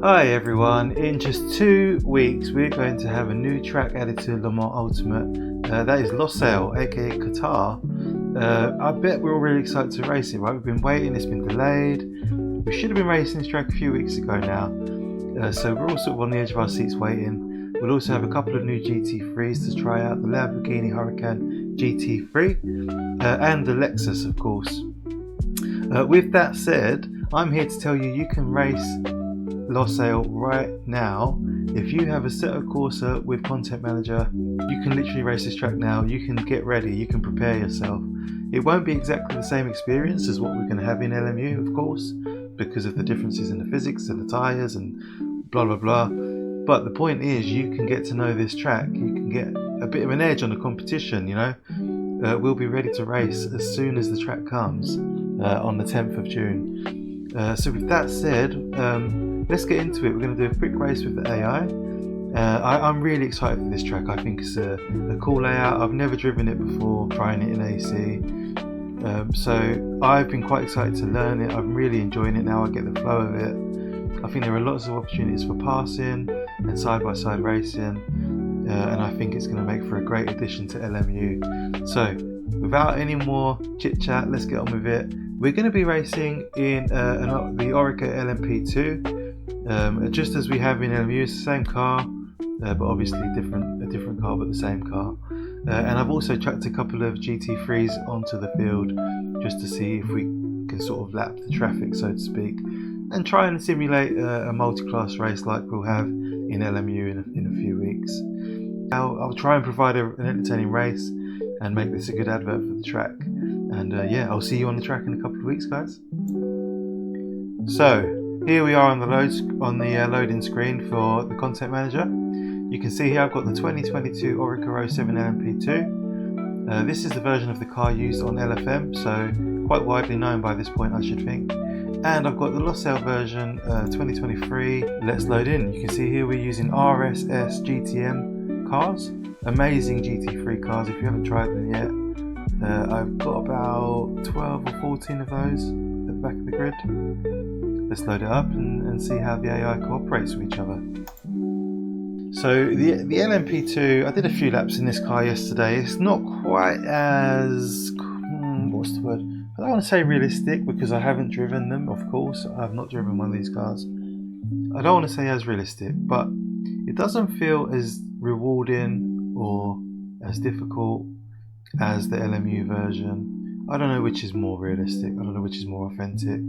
Hi everyone, in just 2 weeks we're going to have a new track added to Le Mans Ultimate. That is Losail, aka Qatar. I bet we're all really excited to race it, right? We've been waiting, it's been delayed. We should have been racing this track a few weeks ago now. So we're all sort of on the edge of our seats waiting. We'll also have a couple of new GT3s to try out, the Lamborghini Huracan GT3 and the Lexus of course. With that said, I'm here to tell you you can race Losail right now. If you have a Assetto Corsa with Content Manager, you can literally race this track now. You can get ready, you can prepare yourself. It won't be exactly the same experience as what we're going to have in LMU, of course, because of the differences in the physics of the tyres and blah blah blah. But the point is, you can get to know this track, you can get a bit of an edge on the competition, you know. We'll be ready to race as soon as the track comes on the 10th of June. So with that said, let's get into it. We're going to do a quick race with the AI. I'm really excited for this track. I think it's a cool layout. I've never driven it before, trying it in AC. So I've been quite excited to learn it. I'm really enjoying it now. I get the flow of it. I think there are lots of opportunities for passing and side-by-side racing. And I think it's going to make for a great addition to LMU. So without any more chit-chat, let's get on with it. We're going to be racing in the Orica LMP2, just as we have in LMU. It's the same car, but obviously a different car, but the same car. And I've also chucked a couple of GT3s onto the field just to see if we can sort of lap the traffic, so to speak, and try and simulate a multi-class race like we'll have in LMU in a few weeks. I'll try and provide an entertaining race and make this a good advert for the track. And yeah, I'll see you on the track in a couple of weeks, guys. So here we are on the loading screen for the Content Manager. You can see here I've got the 2022 Orica 07 LMP2. This is the version of the car used on LFM, so quite widely known by this point, I should think. And I've got the Losail version 2023. Let's load in. You can see here we're using RSS GT-M cars. Amazing GT3 cars if you haven't tried them yet. I've got about 12 or 14 of those at the back of the grid. Let's load it up and see how the AI cooperates with each other. So the LMP2, I did a few laps in this car yesterday. It's not quite as, what's the word? I don't want to say realistic because I haven't driven them, of course. I've not driven one of these cars. I don't want to say as realistic, but it doesn't feel as rewarding or as difficult as the LMU version. I don't know which is more realistic, I don't know which is more authentic,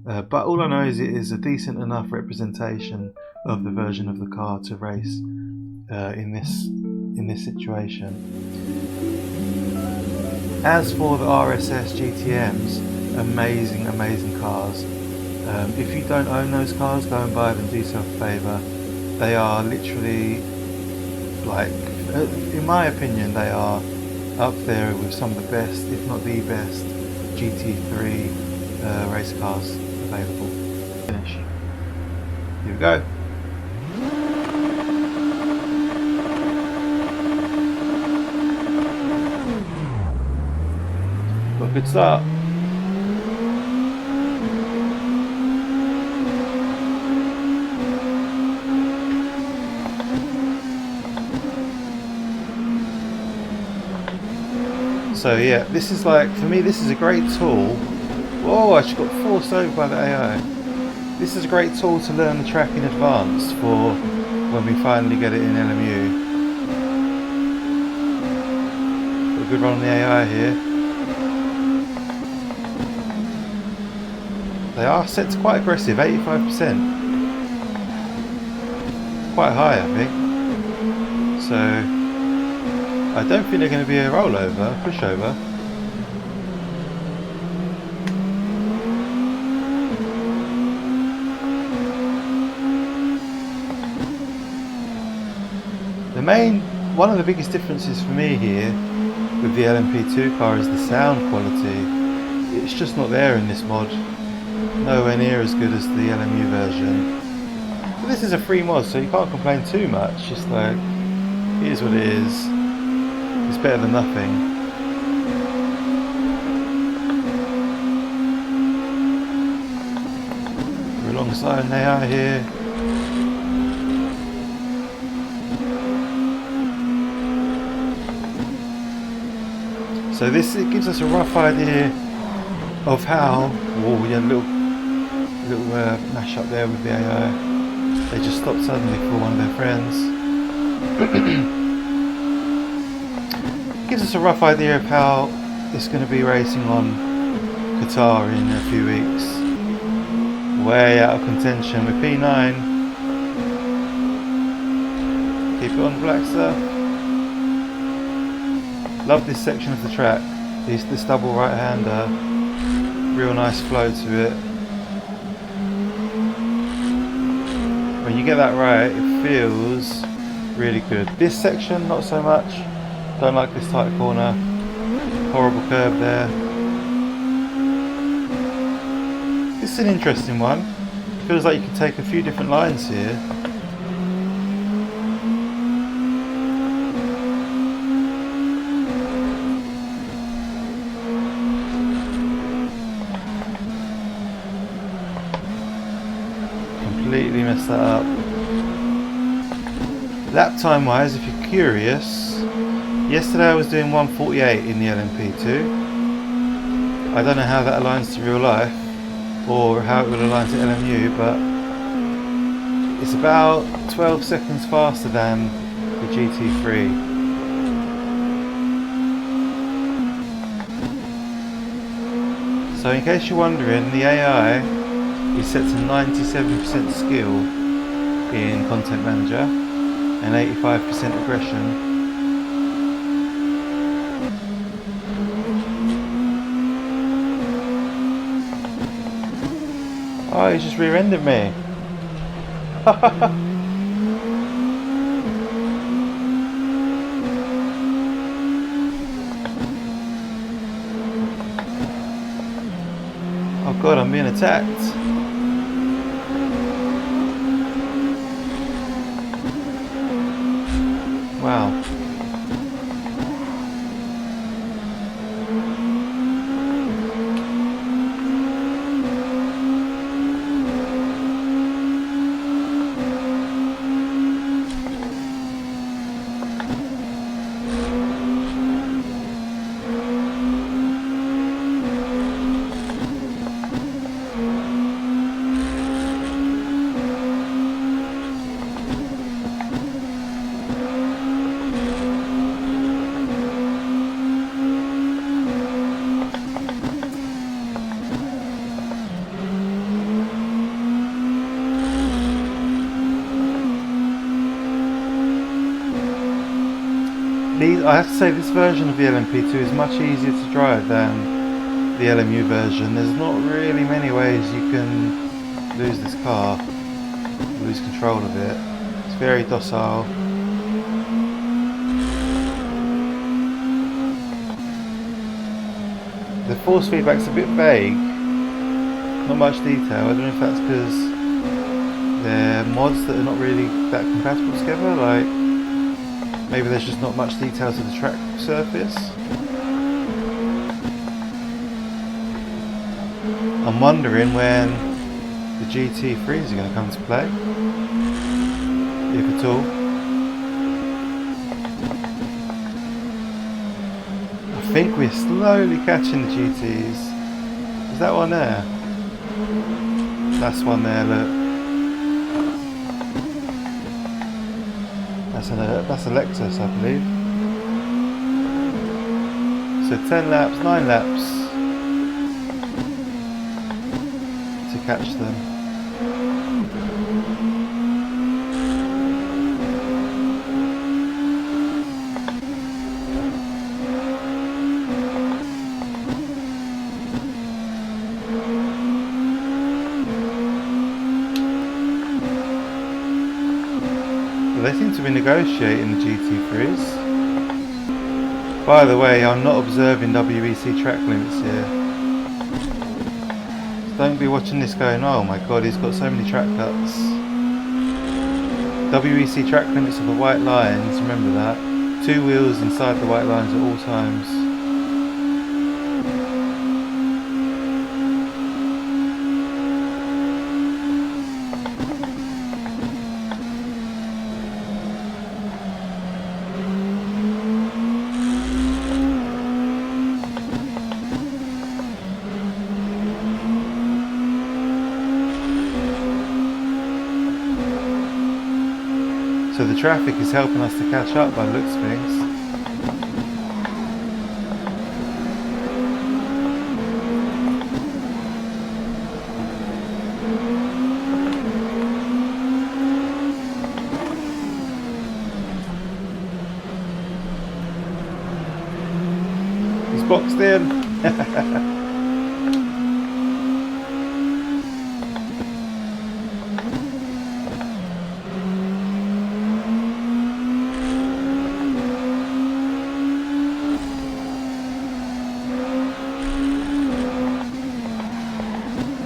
but all I know is it is a decent enough representation of the version of the car to race in this situation. As for the RSS GT-Ms, amazing cars. If you don't own those cars, go and buy them, do yourself a favour. They are literally, like, in my opinion, they are up there with some of the best, if not the best, GT3 race cars available. Finish. Here we go. Got a good start. So yeah, this is like, for me this is a great tool. Whoa, I just got forced over by the AI. This is a great tool to learn the track in advance for when we finally get it in LMU. Got a good run on the AI here. They are set to quite aggressive, 85%. Quite high, I think. So I don't think they're going to be a rollover, pushover. One of the biggest differences for me here with the LMP2 car is the sound quality. It's just not there in this mod. Nowhere near as good as the LMU version. But this is a free mod, so you can't complain too much. Just like, it is what it is. It's better than nothing. We're alongside an AI here. So this, it gives us a rough idea of how. Oh yeah, little mash up there with the AI. They just stopped suddenly for one of their friends. Gives us a rough idea of how it's going to be racing on Qatar in a few weeks. Way out of contention with P9. Keep it on black stuff. Love this section of the track. This double right hander. Real nice flow to it. When you get that right, it feels really good. This section, not so much. Don't like this tight corner. Horrible curve there. This is an interesting one. Feels like you can take a few different lines here. Completely messed that up. Lap time wise, if you're curious, yesterday I was doing 1:48 in the LMP2. I don't know how that aligns to real life or how it will align to LMU, but it's about 12 seconds faster than the GT3. So in case you're wondering, the AI is set to 97% skill in Content Manager and 85% aggression. Oh, he just rear-ended me. Oh god, I'm being attacked. Wow. I have to say, this version of the LMP2 is much easier to drive than the LMU version. There's not really many ways you can lose this car, lose control of it. It's very docile. The force feedback's a bit vague, not much detail. I don't know if that's because they're mods that are not really that compatible together, like maybe there's just not much detail to the track surface. I'm wondering when the GT3s are going to come to play, if at all. I think we're slowly catching the GTs. Is that one there? That's one there, look. That's a Lexus, I believe. So 10 laps, 9 laps to catch them. They seem to be negotiating the GT3s. By the way, I'm not observing WEC track limits here. So don't be watching this going, oh my god, he's got so many track cuts. WEC track limits are the white lines, remember that. 2 wheels inside the white lines at all times. So the traffic is helping us to catch up by the looks of things. He's boxed in.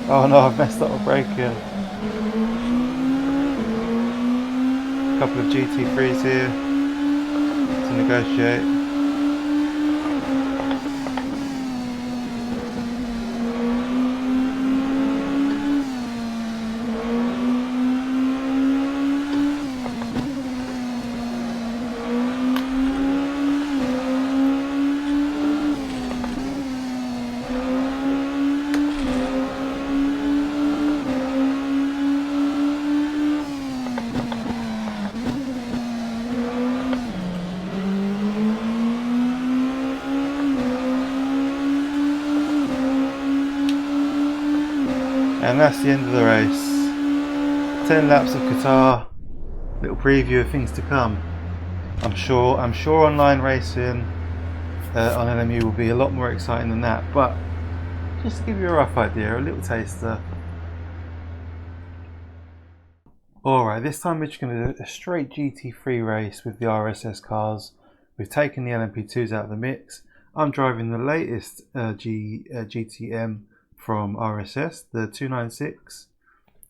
Oh no, I've messed up my braking. A couple of GT3s here to negotiate. And that's the end of the race. 10 laps of Qatar. Little preview of things to come. I'm sure online racing on LMU will be a lot more exciting than that. But just to give you a rough idea, a little taster. Alright, this time we're just going to do a straight GT3 race with the RSS cars. We've taken the LMP2s out of the mix. I'm driving the latest GT-M from RSS, the 296,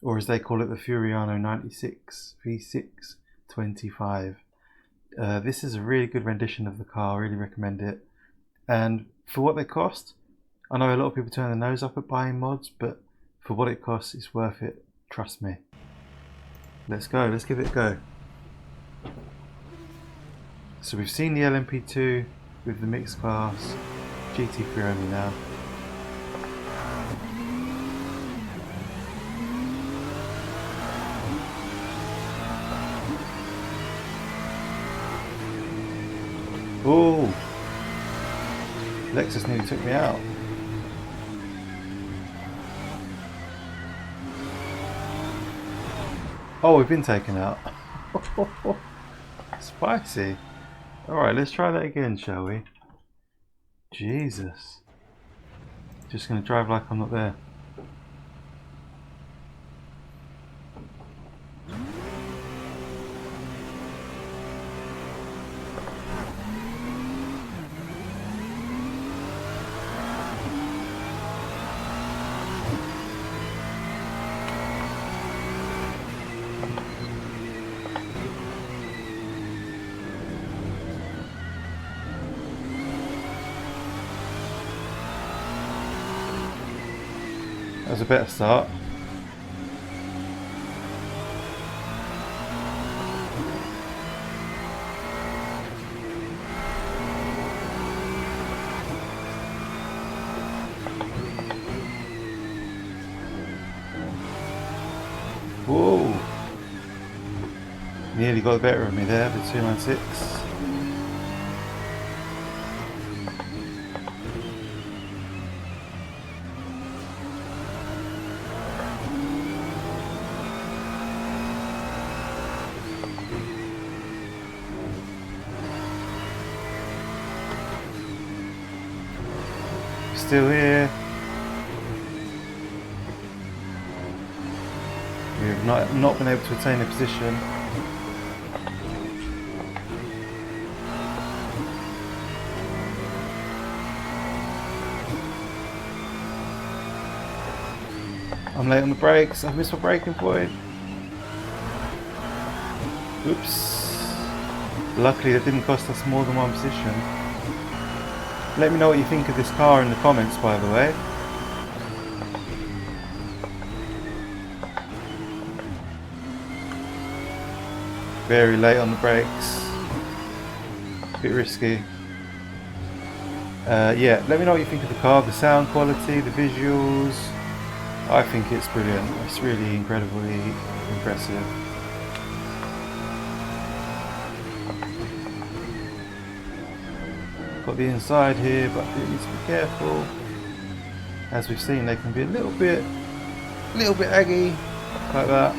or as they call it, the Furiano 96 V6 25. This is a really good rendition of the car, I really recommend it. And for what they cost, I know a lot of people turn their nose up at buying mods, but for what it costs, it's worth it, trust me. Let's go, let's give it a go. So we've seen the LMP2 with the mixed class, GT3 only now. Oh, Lexus nearly took me out. Oh, we've been taken out. Spicy. Alright, let's try that again, shall we? Jesus. Just going to drive like I'm not there. That was a better start. Whoa! Nearly got the better of me there, the 296. Still here. We have not been able to attain a position. I'm late on the brakes. I've missed my braking point. Oops. Luckily that didn't cost us more than one position. Let me know what you think of this car in the comments, by the way. Very late on the brakes. Bit risky. Yeah, let me know what you think of the car, the sound quality, the visuals. I think it's brilliant. It's really incredibly impressive. Got the inside here, but I do need to be careful. As we've seen, they can be a little bit aggy, like that.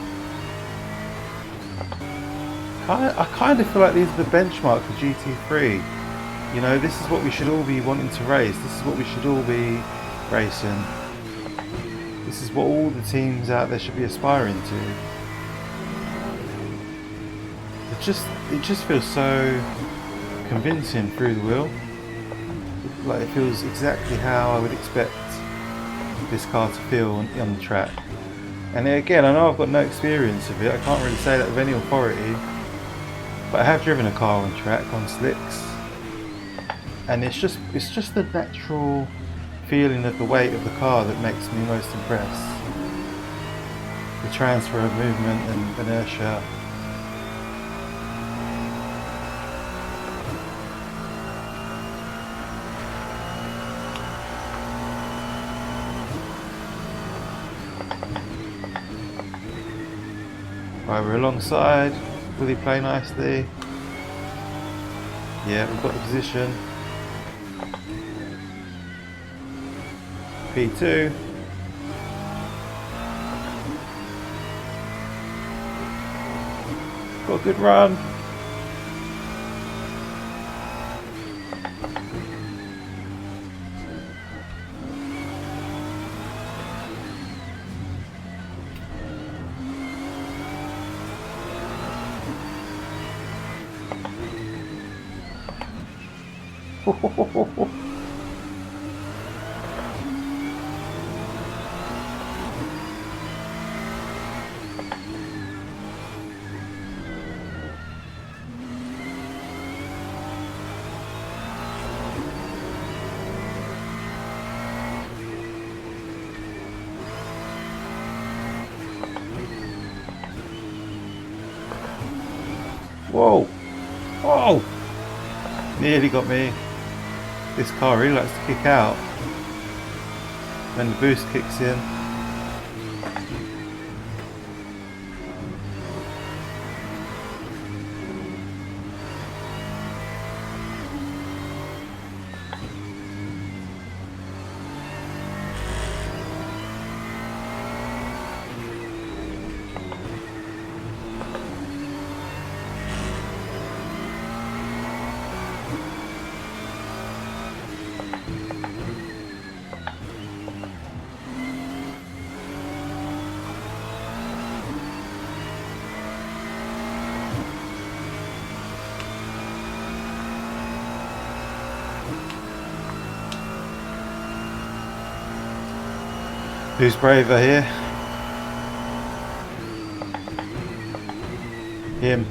I kind of feel like these are the benchmark for GT3. You know, this is what we should all be wanting to race. This is what we should all be racing. This is what all the teams out there should be aspiring to. It just feels so convincing through the wheel. Like it feels exactly how I would expect this car to feel on the track. And again, I know I've got no experience of it. I can't really say that with any authority. But I have driven a car on track, on slicks, and it's just the natural feeling of the weight of the car that makes me most impressed. The transfer of movement and inertia. Right, we're alongside. Will he play nicely? Yeah, we've got the position. P2. Got a good run. Whoa! Whoa! Nearly got me. This car really likes to kick out when the boost kicks in. Who's braver here? Him.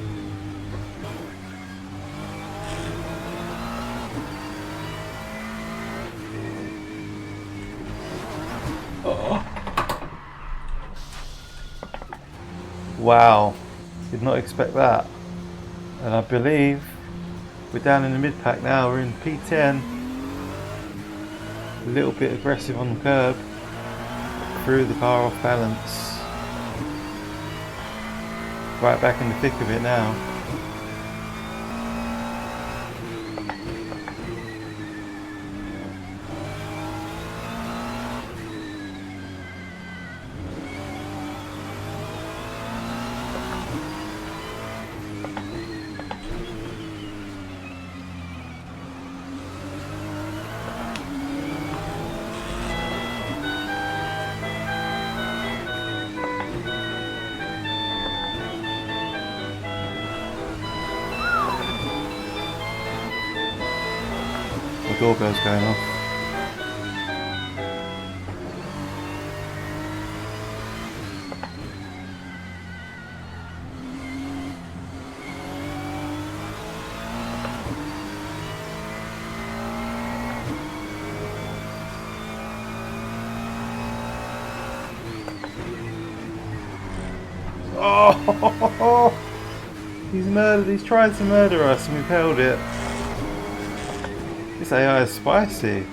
Oh. Wow, did not expect that. And I believe we're down in the mid pack now, we're in P10. A little bit aggressive on the curb. Threw the car off balance. Right back in the thick of it now. The doorbell's going off. Oh! He's trying to murder us and we've held it. This AI is spicy.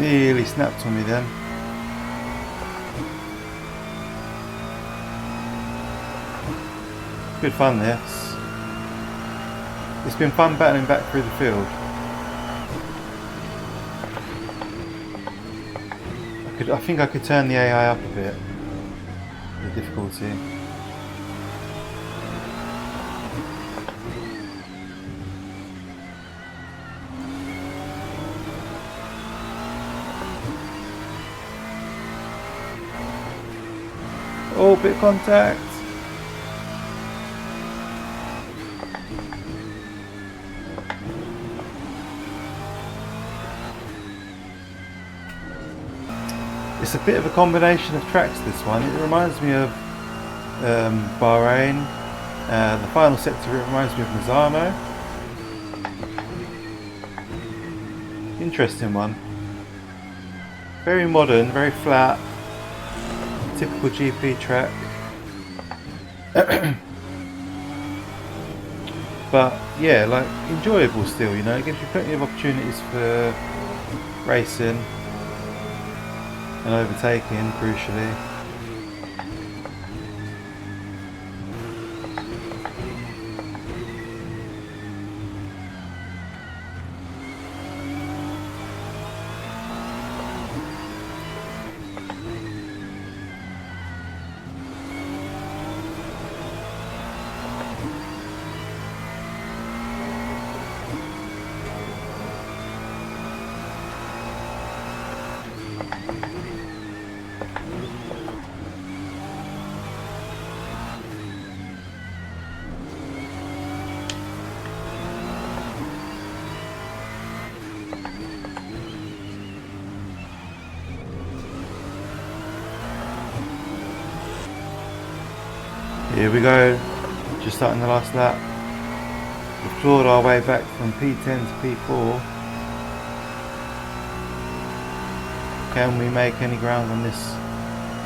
nearly snapped on me then. Good fun this. It's been fun battling back through the field. I think I could turn the AI up a bit, the difficulty. Oh, bit of contact. It's a bit of a combination of tracks, this one. It reminds me of Bahrain. The final sector, it reminds me of Misano. Interesting one. Very modern, very flat. Typical GP track. But yeah, like enjoyable still, you know. It gives you plenty of opportunities for racing and overtaking, crucially. Here we go, just starting the last lap. We've clawed our way back from P10 to P4. Can we make any ground on this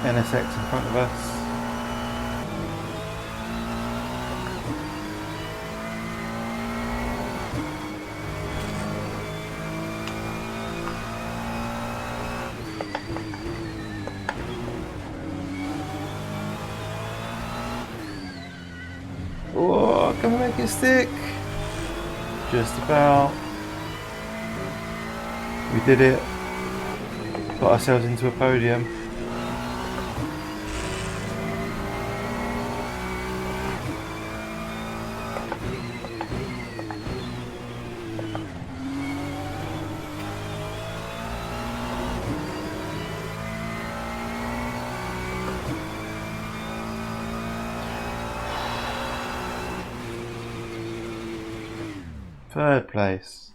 NSX in front of us? Oh, can we make it stick? Just about. We did it. Got ourselves into a podium. Third place.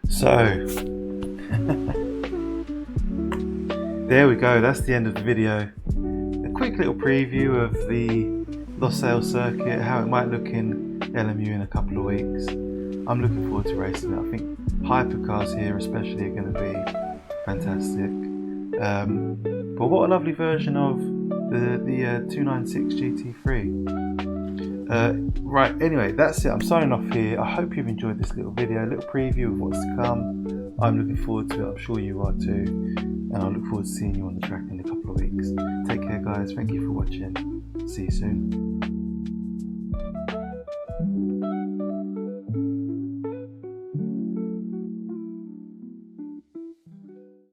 So there we go, that's the end of the video. A quick little preview of the Losail circuit, how it might look in LMU in a couple of weeks. I'm looking forward to racing it. I think hypercars here especially are going to be fantastic. But what a lovely version of the 296 GT3. Right, anyway, that's it. I'm signing off here. I hope you've enjoyed this little video, a little preview of what's to come. I'm looking forward to it. I'm sure you are too. And I look forward to seeing you on the track in a couple of weeks. Take care, guys. Thank you for watching. See you soon.